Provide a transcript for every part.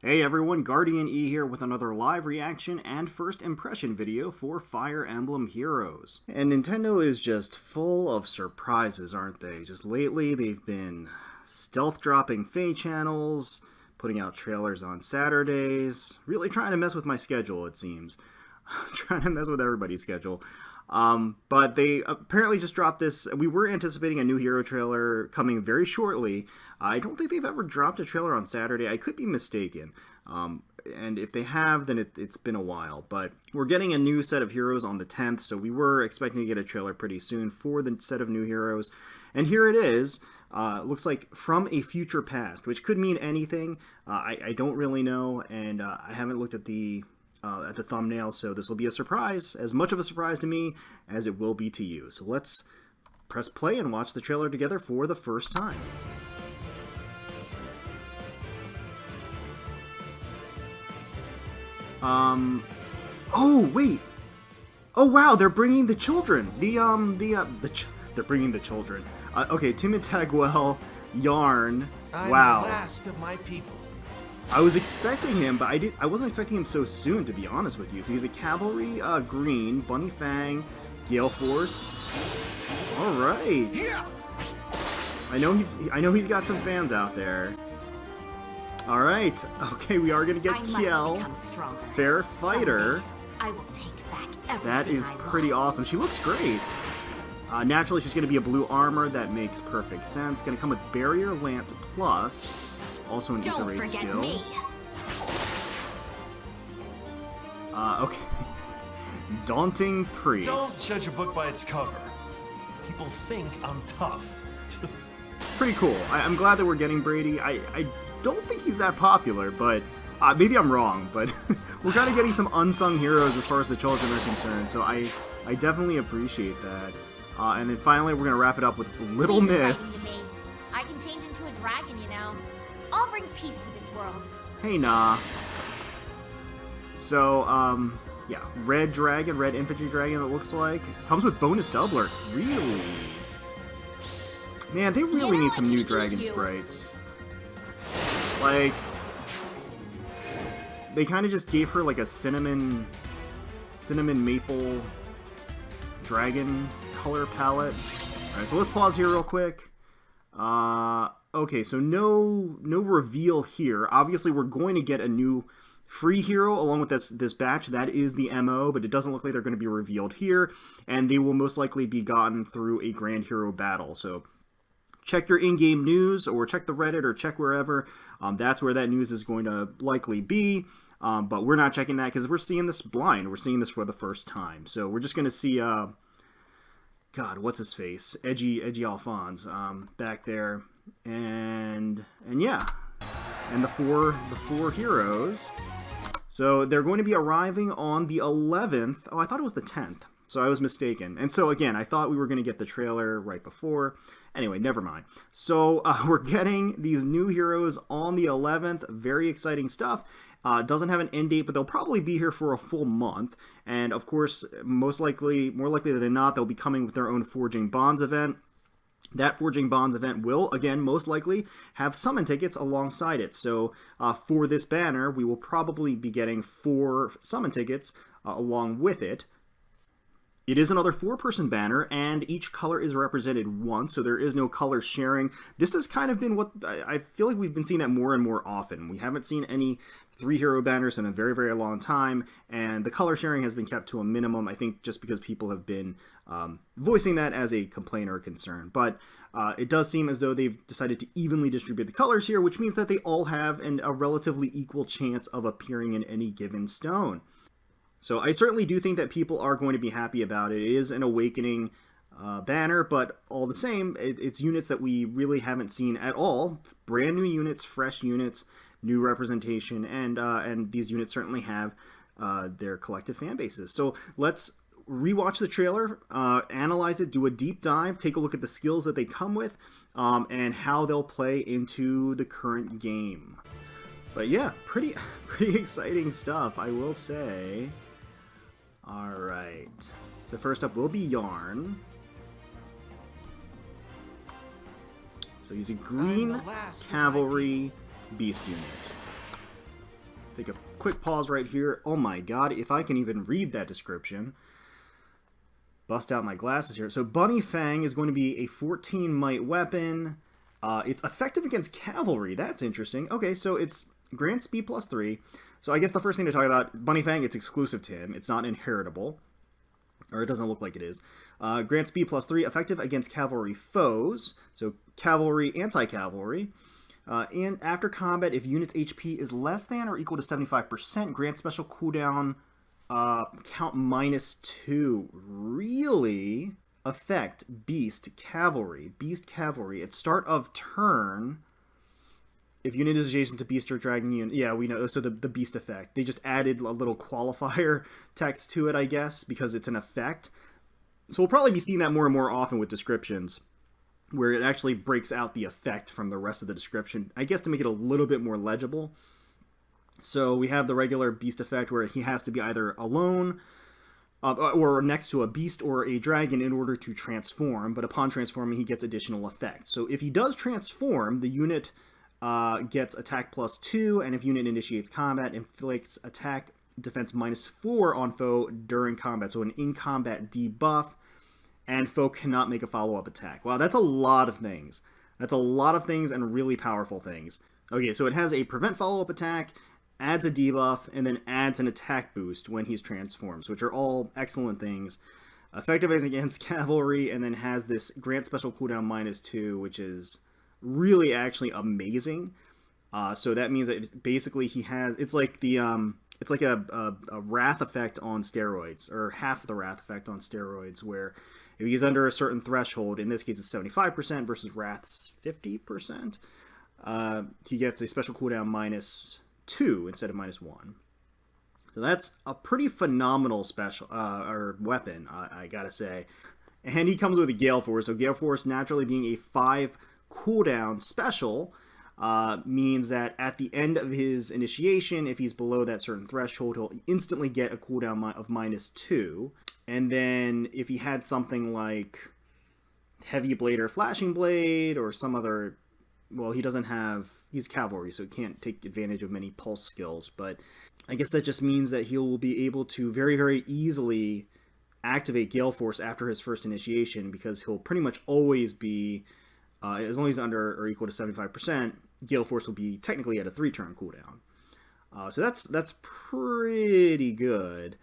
Hey everyone, GuardianE here with another live reaction and first impression video for Fire Emblem Heroes. And Nintendo is just full of surprises, aren't they? Just lately they've been stealth dropping Faye channels, putting out trailers on Saturdays, really trying to mess with my schedule, it seems. Trying to mess with everybody's schedule. But they apparently just dropped this. We were anticipating a new hero trailer coming very shortly. I don't think they've ever dropped a trailer on Saturday. I could be mistaken. And if they have, then it's been a while. But we're getting a new set of heroes on the 10th, so we were expecting to get a trailer pretty soon for the set of new heroes. And here it is. Looks like from a future past, which could mean anything. I don't really know, and I haven't looked at the thumbnail, so this will be a surprise, as much of a surprise to me as it will be to you. So let's press play and watch the trailer together for the first time. Oh wait! Oh wow, they're bringing the children. They're bringing the children. Okay, Timid, Taguel, Yarne. Wow. I'm the last of my people. I was expecting him, but I wasn't expecting him so soon, to be honest with you. So he's a cavalry green, bunny Fang, Gale Force. All right. I know he's got some fans out there. All right. Okay, we are gonna get Kjelle, fair fighter. I will take back everything. That is pretty awesome. She looks great. Naturally, she's gonna be a blue armor. That makes perfect sense. Gonna come with Barrier Lance Plus. Also an Ether Raid skill. Me. Okay. Daunting Priest. Don't judge a book by its cover. People think I'm tough. It's pretty cool. I'm glad that we're getting Brady. I don't think he's that popular, but maybe I'm wrong. But we're kind of getting some unsung heroes as far as the children are concerned, so I definitely appreciate that. And then finally, we're gonna wrap it up with Little Miss. I can change into a dragon, you know. I'll bring peace to this world. Hey, nah. So, yeah, red Infantry Dragon, it looks like. Comes with bonus doubler. Really? Man, they really need some new dragon sprites. Like, they kind of just gave her like a cinnamon maple dragon color palette. Alright, so let's pause here real quick. Okay, so no reveal here. Obviously, we're going to get a new free hero along with this batch. That is the MO, but it doesn't look like they're going to be revealed here, and they will most likely be gotten through a Grand Hero battle. So check your in-game news, or check the Reddit, or check wherever. That's where that news is going to likely be. But we're not checking that because we're seeing this blind. We're seeing this for the first time. So we're just going to see, God, what's his face? Edgy Alphonse back there. And yeah, and the four heroes. So they're going to be arriving on the 11th. Oh, I thought it was the 10th, so I was mistaken. And so again, I thought we were going to get the trailer right before. Anyway, never mind. So we're getting these new heroes on the 11th. Very exciting stuff. Doesn't have an end date, but they'll probably be here for a full month. And of course, more likely than not, they'll be coming with their own Forging Bonds event. That Forging Bonds event will, again, most likely have summon tickets alongside it. So for this banner, we will probably be getting 4 summon tickets along with it. It is another 4-person banner, and each color is represented once, so there is no color sharing. This has kind of been what I feel like we've been seeing that more and more often. We haven't seen any 3-hero banners in a very, very long time, and the color sharing has been kept to a minimum, I think just because people have been voicing that as a complaint or a concern. But it does seem as though they've decided to evenly distribute the colors here, which means that they all have a relatively equal chance of appearing in any given stone. So I certainly do think that people are going to be happy about it. It is an awakening banner, but all the same, it's units that we really haven't seen at all. Brand new units, fresh units, new representation, and these units certainly have their collective fan bases. So let's rewatch the trailer, analyze it, do a deep dive, take a look at the skills that they come with, and how they'll play into the current game. But yeah, pretty exciting stuff, I will say. Alright, so first up will be Yarne. So he's a green cavalry beast unit. Take a quick pause right here. Oh my god, if I can even read that description. Bust out my glasses here. So Bunny Fang is going to be a 14 might weapon. It's effective against cavalry. That's interesting. Okay, so it's grants speed +3. So I guess the first thing to talk about, Bunny Fang, it's exclusive to him. It's not inheritable. Or it doesn't look like it is. Grants speed +3, effective against cavalry foes. So cavalry, anti-cavalry. And after combat, if unit's HP is less than or equal to 75%, grant special cooldown count -2. Really? Effect, Beast Cavalry. Beast Cavalry. At start of turn, if unit is adjacent to Beast or Dragon unit, yeah, we know. So the Beast effect. They just added a little qualifier text to it, I guess, because it's an effect. So we'll probably be seeing that more and more often with descriptions, where it actually breaks out the effect from the rest of the description, I guess to make it a little bit more legible. So we have the regular beast effect where he has to be either alone or next to a beast or a dragon in order to transform, but upon transforming he gets additional effects. So if he does transform, the unit gets attack +2, and if unit initiates combat, inflicts attack defense -4 on foe during combat. So an in-combat debuff, and foe cannot make a follow-up attack. Wow, that's a lot of things. That's a lot of things and really powerful things. Okay, so it has a prevent follow-up attack, adds a debuff, and then adds an attack boost when he's transformed, which are all excellent things. Effective against cavalry, and then has this grant special cooldown -2, which is really actually amazing. So that means that basically he has, it's like the it's like a wrath effect on steroids, or half the wrath effect on steroids, where if he's under a certain threshold, in this case it's 75% versus Wrath's 50%, he gets a special cooldown -2 instead of -1. So that's a pretty phenomenal special or weapon, I gotta say. And he comes with a Gale Force. So Gale Force, naturally being a 5 cooldown special, means that at the end of his initiation, if he's below that certain threshold, he'll instantly get a cooldown of -2. And then if he had something like Heavy Blade or Flashing Blade or some other, well, he doesn't have, he's cavalry, so he can't take advantage of many pulse skills, but I guess that just means that he will be able to very, very easily activate Gale Force after his first initiation, because he'll pretty much always be, as long as he's under or equal to 75%, Gale Force will be technically at a 3-turn cooldown. So that's pretty good.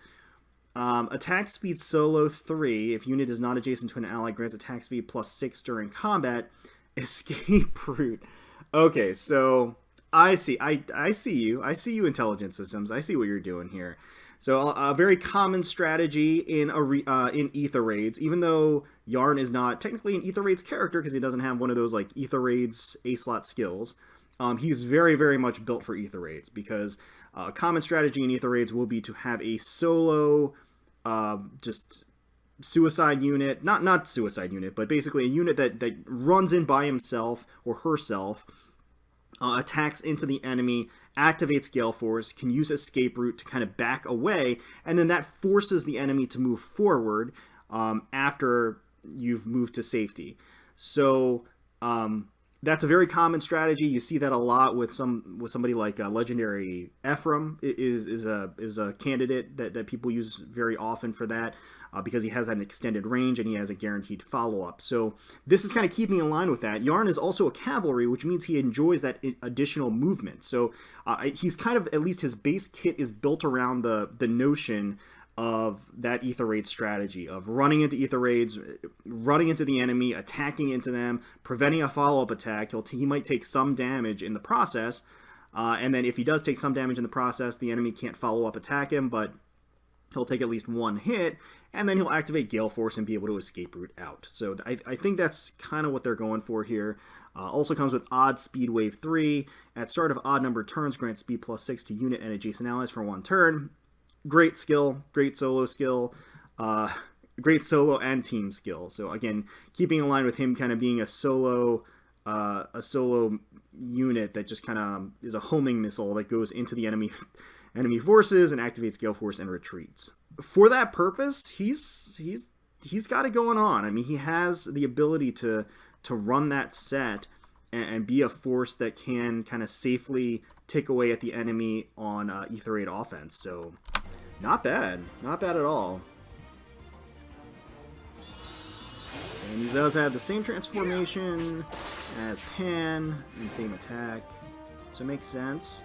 Attack speed solo 3. If unit is not adjacent to an ally, grants attack speed +6 during combat. Escape route. Okay, so I see you. I see you, intelligence systems. I see what you're doing here. So a very common strategy in Ether Raids, even though Yarne is not technically an Ether Raids character because he doesn't have one of those like Ether Raids A-slot skills. He's very, very much built for Ether Raids, because a common strategy in Ether Raids will be to have a solo, just suicide unit, not suicide unit, but basically a unit that runs in by himself or herself, attacks into the enemy, activates Gale Force, can use Escape Route to kind of back away, and then that forces the enemy to move forward after you've moved to safety. So that's a very common strategy. You see that a lot with somebody like Legendary Ephraim is a candidate that people use very often for that, because he has that extended range and he has a guaranteed follow-up. So this is kind of keeping in line with that. Yarne is also a cavalry, which means he enjoys that additional movement. So he's kind of, at least his base kit is built around the notion of that Ether Raid strategy, of running into Ether Raids, running into the enemy, attacking into them, preventing a follow-up attack. He might take some damage in the process, and then if he does take some damage in the process, the enemy can't follow-up attack him, but he'll take at least one hit, and then he'll activate Gale Force and be able to escape route out. So I think that's kind of what they're going for here. Also comes with Odd Speed Wave 3. At start of odd numbered turns, grant speed +6 to unit and adjacent allies for 1 turn. Great skill, great solo skill, great solo and team skill. So again, keeping in line with him kind of being a solo unit that just kind of is a homing missile that goes into the enemy forces and activates Gale Force and retreats. For that purpose, he's got it going on. I mean, he has the ability to run that set and be a force that can kind of safely tick away at the enemy on Ether Raid offense. So, not bad. Not bad at all. And he does have the same transformation as Pan, and same attack. So it makes sense.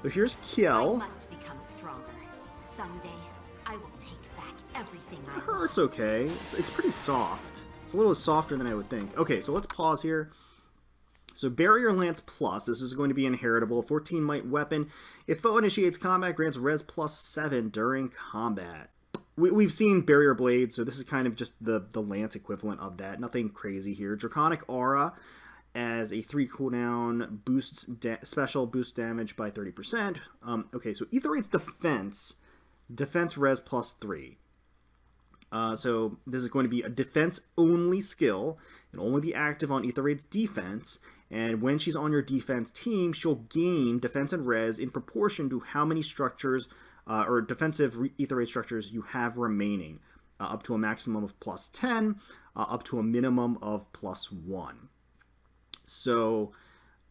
But here's Kjelle. I must become stronger. Someday, I will take back everything I Her art's lost. okay. It's pretty soft. It's a little softer than I would think. Okay, so let's pause here. So Barrier Lance Plus, this is going to be inheritable. 14 might weapon. If foe initiates combat, grants res +7 during combat. We've seen Barrier Blade, so this is kind of just the Lance equivalent of that. Nothing crazy here. Draconic Aura as a 3 cooldown, boosts special boost damage by 30%. Okay, so Ether Raid's defense res +3. So this is going to be a defense-only skill. It'll only be active on Ether Raid's defense, and when she's on your defense team, she'll gain defense and res in proportion to how many structures or defensive Ether Raid structures you have remaining, up to a maximum of +10, up to a minimum of +1. So,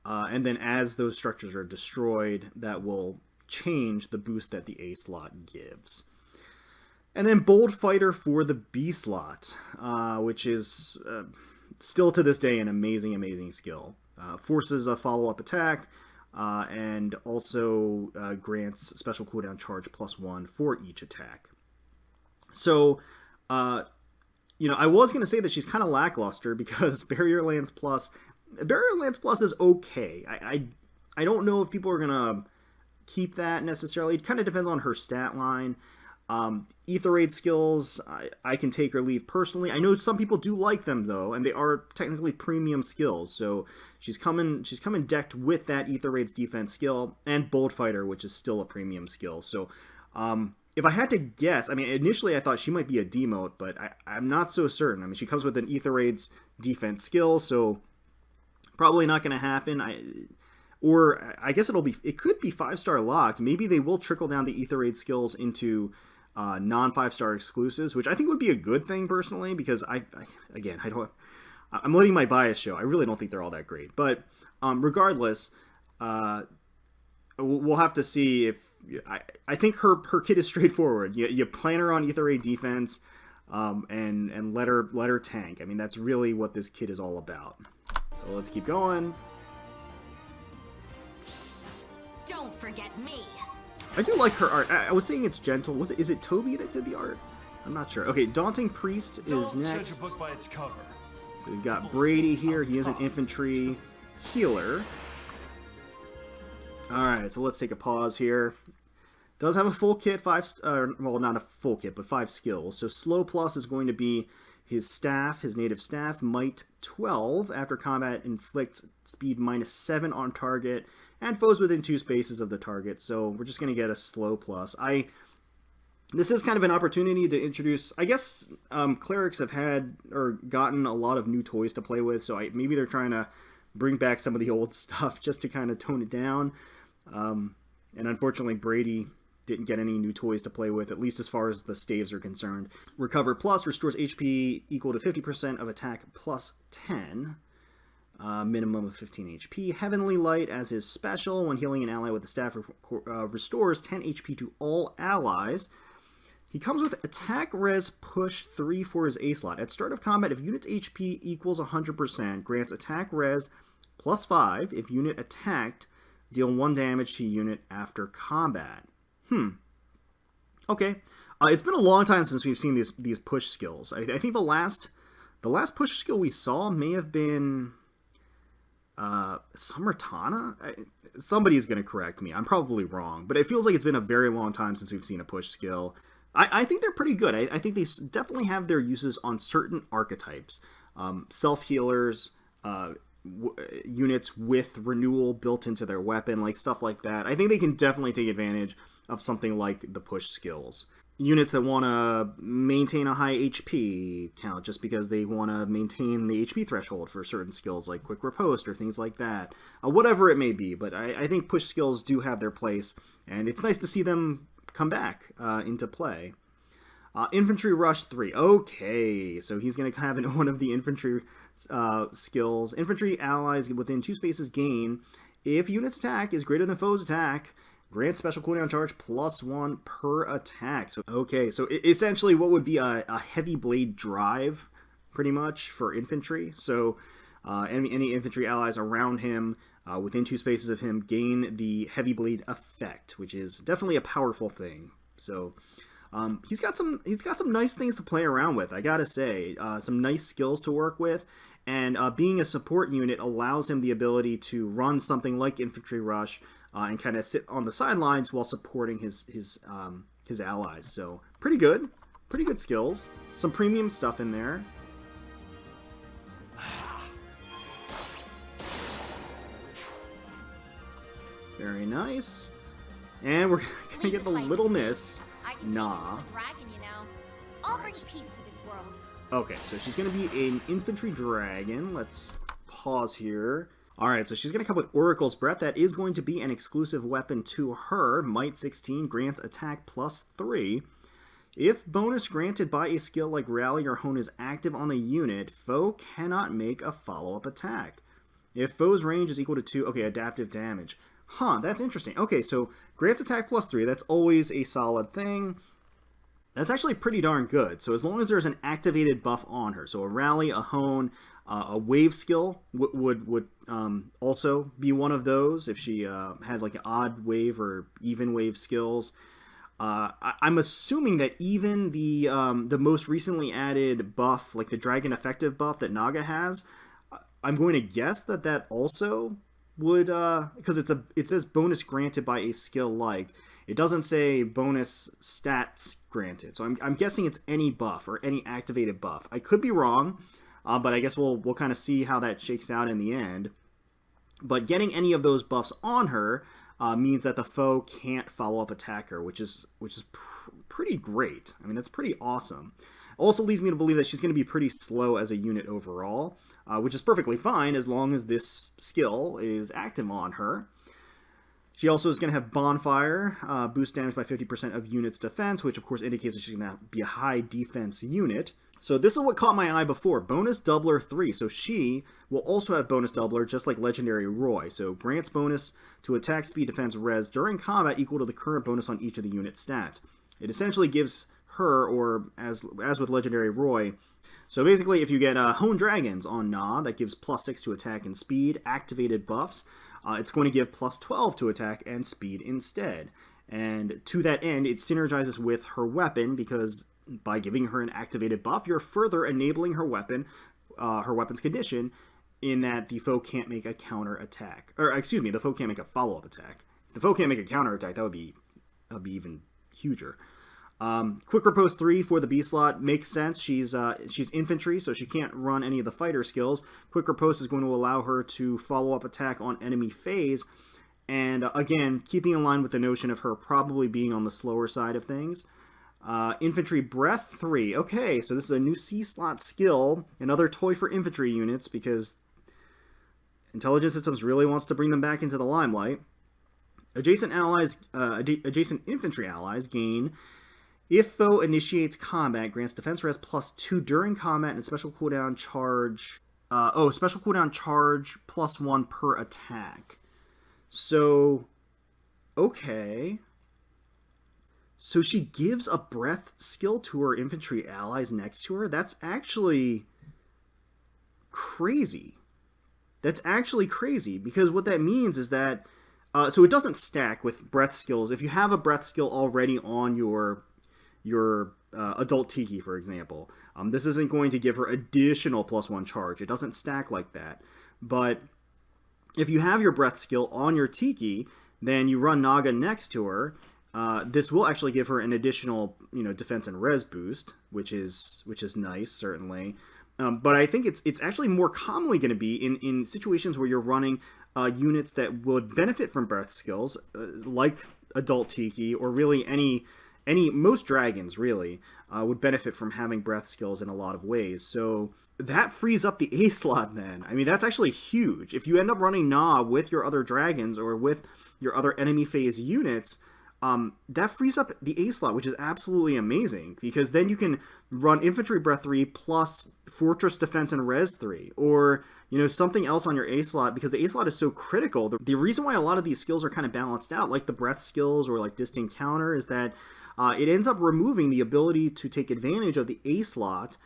and then as those structures are destroyed, that will change the boost that the A slot gives. And then Bold Fighter for the B slot, which is still to this day an amazing skill. Forces a follow-up attack, and also grants special cooldown charge +1 for each attack. So, you know, I was going to say that she's kind of lackluster because Barrier Lance Plus is okay. I don't know if people are going to keep that necessarily. It kind of depends on her stat line. Ether Raid skills, I can take or leave personally. I know some people do like them though, and they are technically premium skills. So she's coming decked with that Ether Raid's defense skill and Bold Fighter, which is still a premium skill. So if I had to guess, I mean, initially I thought she might be a demote, but I'm not so certain. I mean, she comes with an Ether Raid's defense skill, so probably not going to happen. I guess it could be 5-star locked. Maybe they will trickle down the Ether Raid skills into non-5-star exclusives, which I think would be a good thing personally, because I'm letting my bias show. I really don't think they're all that great. But regardless, we'll have to see if I think her kit is straightforward. You plan her on Ether Raid defense, and let her tank. I mean, that's really what this kit is all about. So let's keep going. Don't forget me. I do like her art. I was saying it's gentle. Is it Toby that did the art? I'm not sure. Okay, Daunting Priest is Don't next. judge a book by its cover. We've got Brady here. He is an infantry healer. Alright, so let's take a pause here. Does have a full kit, well, not a full kit, but 5 skills. So Slow Plus is going to be his staff, his native staff, Might 12. After combat, inflicts speed -7 on target, and foes within 2 spaces of the target. So we're just going to get a Slow Plus. This is kind of an opportunity to introduce, I guess, clerics have had or gotten a lot of new toys to play with, so maybe they're trying to bring back some of the old stuff just to kind of tone it down. And unfortunately, Brady didn't get any new toys to play with, at least as far as the staves are concerned. Recover Plus restores HP equal to 50% of attack +10. Minimum of 15 HP. Heavenly Light as his special. When healing an ally with the staff, restores 10 HP to all allies. He comes with attack res push 3 for his A slot. At start of combat, if unit's HP equals 100%, grants attack res +5. If unit attacked, deal 1 damage to unit after combat. Okay. It's been a long time since we've seen these push skills. I think the last push skill we saw may have been Summertana? Somebody's going to correct me. I'm probably wrong, but it feels like it's been a very long time since we've seen a push skill. I think they're pretty good. I think they definitely have their uses on certain archetypes. Self-healers, units with renewal built into their weapon, like stuff like that. I think they can definitely take advantage of something like the push skills. Units that want to maintain a high HP count just because they want to maintain the HP threshold for certain skills like Quick Riposte or things like that. Whatever it may be, but I think push skills do have their place, and it's nice to see them come back into play. Infantry Rush 3. Okay, so he's going to have one of the infantry skills. Infantry allies within 2 spaces gain. If unit's attack is greater than foe's attack, grant special cooldown charge +1 per attack. So okay, so essentially what would be a heavy blade drive, pretty much, for infantry. So any infantry allies around him within 2 spaces of him gain the heavy blade effect, which is definitely a powerful thing. So he's got some nice things to play around with, I gotta say. Some nice skills to work with, and being a support unit allows him the ability to run something like Infantry Rush and kind of sit on the sidelines while supporting his allies. So pretty good skills. Some premium stuff in there. Very nice. And we're gonna get the Little Miss. I can change into a dragon, you know. I'll bring peace to this world. Okay, so she's gonna be an Infantry Dragon. Let's pause here. Alright, so she's gonna come with Oracle's Breath. That is going to be an exclusive weapon to her. Might 16 grants attack +3. If bonus granted by a skill like Rally or Hone is active on the unit, foe cannot make a follow-up attack. If foe's range is equal to 2, okay, adaptive damage. Huh, that's interesting. Okay, so grants attack +3, that's always a solid thing. That's actually pretty darn good. So as long as there's an activated buff on her, so a Rally, a Hone, a Wave skill would also be one of those if she had like an odd wave or even wave skills. I'm assuming that even the most recently added buff, like the Dragon Effective buff that Naga has, I'm going to guess that also would, because it says bonus granted by a skill like. It doesn't say bonus stats granted. So I'm guessing it's any buff or any activated buff. I could be wrong, but I guess we'll kind of see how that shakes out in the end. But getting any of those buffs on her means that the foe can't follow-up attack her, which is pretty great. I mean, that's pretty awesome. Also leads me to believe that she's going to be pretty slow as a unit overall, which is perfectly fine as long as this skill is active on her. She also is going to have Bonfire, boost damage by 50% of unit's defense, which of course indicates that she's going to be a high defense unit. So this is what caught my eye before. Bonus Doubler 3. So she will also have bonus Doubler, just like Legendary Roy. So grants bonus to attack, speed, defense, res during combat equal to the current bonus on each of the unit stats. It essentially gives her, or as with Legendary Roy, so basically if you get Hone Dragons on Na, that gives +6 to attack and speed, activated buffs, it's going to give +12 to attack and speed instead. And to that end, it synergizes with her weapon, because by giving her an activated buff, you're further enabling her weapon, her weapon's condition, in that the foe can't make a counter attack. Or, excuse me, the foe can't make a follow-up attack. If the foe can't make a counter attack, that would be even huger. Quick Riposte 3 for the B slot makes sense. She's infantry, so she can't run any of the fighter skills. Quick Riposte is going to allow her to follow-up attack on enemy phase. And again, keeping in line with the notion of her probably being on the slower side of things. Infantry Breath 3. Okay, so this is a new C-slot skill, another toy for infantry units, because Intelligence Systems really wants to bring them back into the limelight. Adjacent infantry allies gain, if foe initiates combat, grants defense res +2 during combat and special cooldown charge. Special cooldown charge +1 per attack. So, okay. So she gives a breath skill to her infantry allies next to her? That's actually crazy. That's actually crazy, because what that means is that, so it doesn't stack with breath skills. If you have a breath skill already on your Adult Tiki, for example, this isn't going to give her additional +1 charge. It doesn't stack like that. But if you have your breath skill on your Tiki, then you run Naga next to her. This will actually give her an additional, defense and res boost, which is nice, certainly. But I think it's actually more commonly going to be in situations where you're running units that would benefit from breath skills, like Adult Tiki, or really most dragons really would benefit from having breath skills in a lot of ways. So that frees up the A slot then. I mean, that's actually huge. If you end up running Na with your other dragons or with your other enemy phase units, that frees up the A slot, which is absolutely amazing, because then you can run Infantry Breath 3 plus Fortress Defense and Res 3, or, you know, something else on your A slot, because the A slot is so critical. The reason why a lot of these skills are kind of balanced out, like the Breath skills or like Distant Counter, is that it ends up removing the ability to take advantage of the A slot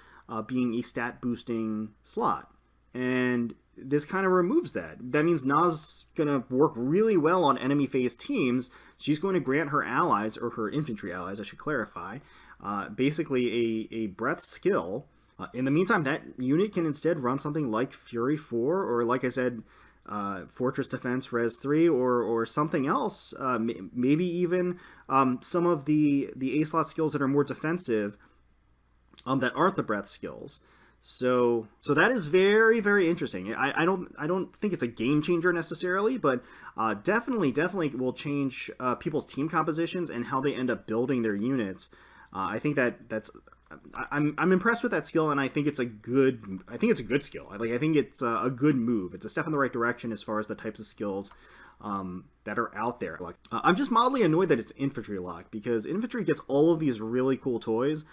being a stat boosting slot. And this kind of removes that. That means Na's going to work really well on enemy phase teams. She's going to grant her allies, or her infantry allies, I should clarify, basically a breath skill. In the meantime, that unit can instead run something like Fury 4, or like I said, Fortress Defense Res 3, or something else. Maybe even some of the A slot skills that are more defensive that aren't the breath skills. So that is very, very interesting. I don't think it's a game changer necessarily, but definitely will change people's team compositions and how they end up building their units. I think that's I'm impressed with that skill, and I think it's a good skill. I think it's a good move. It's a step in the right direction as far as the types of skills that are out there. I'm just mildly annoyed that it's infantry lock, because infantry gets all of these really cool toys,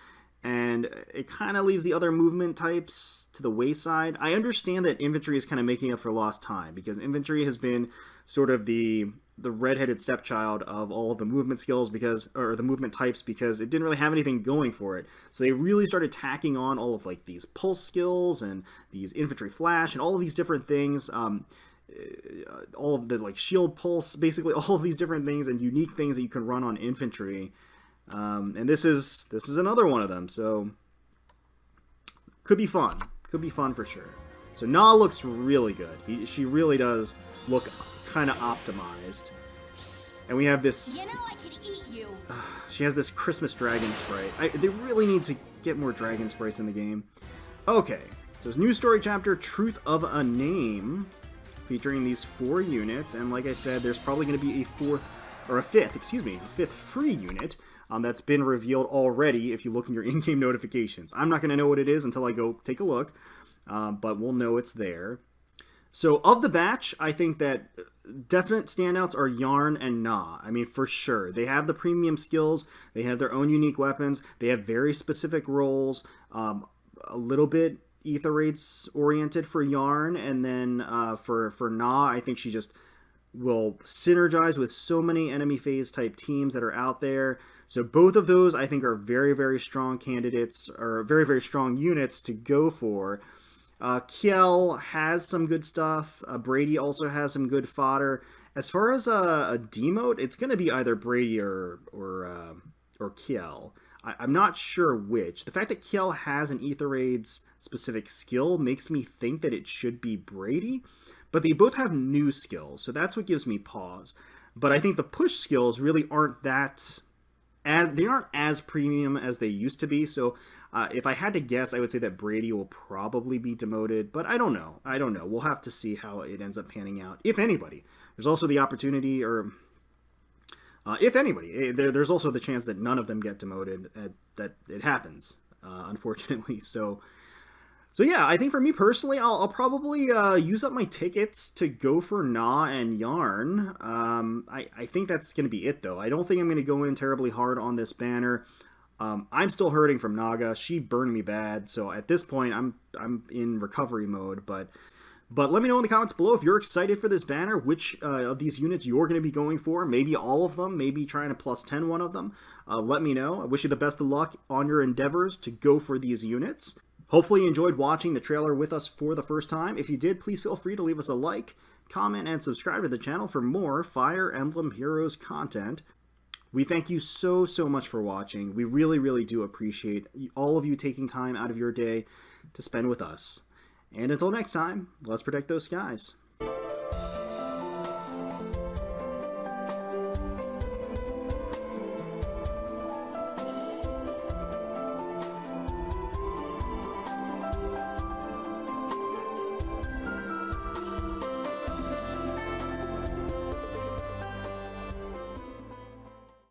and it kind of leaves the other movement types to the wayside. I understand that infantry is kind of making up for lost time, because infantry has been sort of the redheaded stepchild of all of the movement skills, or the movement types, because it didn't really have anything going for it. So they really started tacking on all of like these pulse skills and these infantry flash and all of these different things. All of the like shield pulse, basically all of these different things and unique things that you can run on infantry. And this is another one of them, so could be fun for sure. So Na looks really good. She really does look kind of optimized. And we have this, You know I could eat you. she has this Christmas dragon sprite. They really need to get more dragon sprites in the game. Okay, so it's new story chapter, Truth of a Name, featuring these 4 units, and like I said, there's probably going to be a fifth free unit that's been revealed already if you look in your in-game notifications. I'm not going to know what it is until I go take a look, but we'll know it's there. So of the batch, I think that definite standouts are Yarne and Na. I mean, for sure. They have the premium skills. They have their own unique weapons. They have very specific roles. A little bit Ether Raids oriented for Yarne, and then for Na, I think she just will synergize with so many enemy phase type teams that are out there. So both of those, I think, are very, very strong candidates, or very, very strong units to go for. Kjelle has some good stuff. Brady also has some good fodder. As far as a demote, it's going to be either Brady or Kjelle. I'm not sure which. The fact that Kjelle has an Ether Raids specific skill makes me think that it should be Brady, but they both have new skills, so that's what gives me pause. But I think the push skills really aren't as premium as they used to be, so if I had to guess, I would say that Brady will probably be demoted, but I don't know. We'll have to see how it ends up panning out, if anybody. There's also the opportunity, or if anybody, there's also the chance that none of them get demoted, that it happens, unfortunately. So yeah, I think for me personally, I'll probably use up my tickets to go for Na and Yarne. I think that's going to be it, though. I don't think I'm going to go in terribly hard on this banner. I'm still hurting from Naga. She burned me bad, so at this point, I'm in recovery mode. But let me know in the comments below if you're excited for this banner, which of these units you're going to be going for. Maybe all of them, maybe trying to plus 10 one of them. Let me know. I wish you the best of luck on your endeavors to go for these units. Hopefully you enjoyed watching the trailer with us for the first time. If you did, please feel free to leave us a like, comment, and subscribe to the channel for more Fire Emblem Heroes content. We thank you so much for watching. We really, really do appreciate all of you taking time out of your day to spend with us. And until next time, let's protect those skies.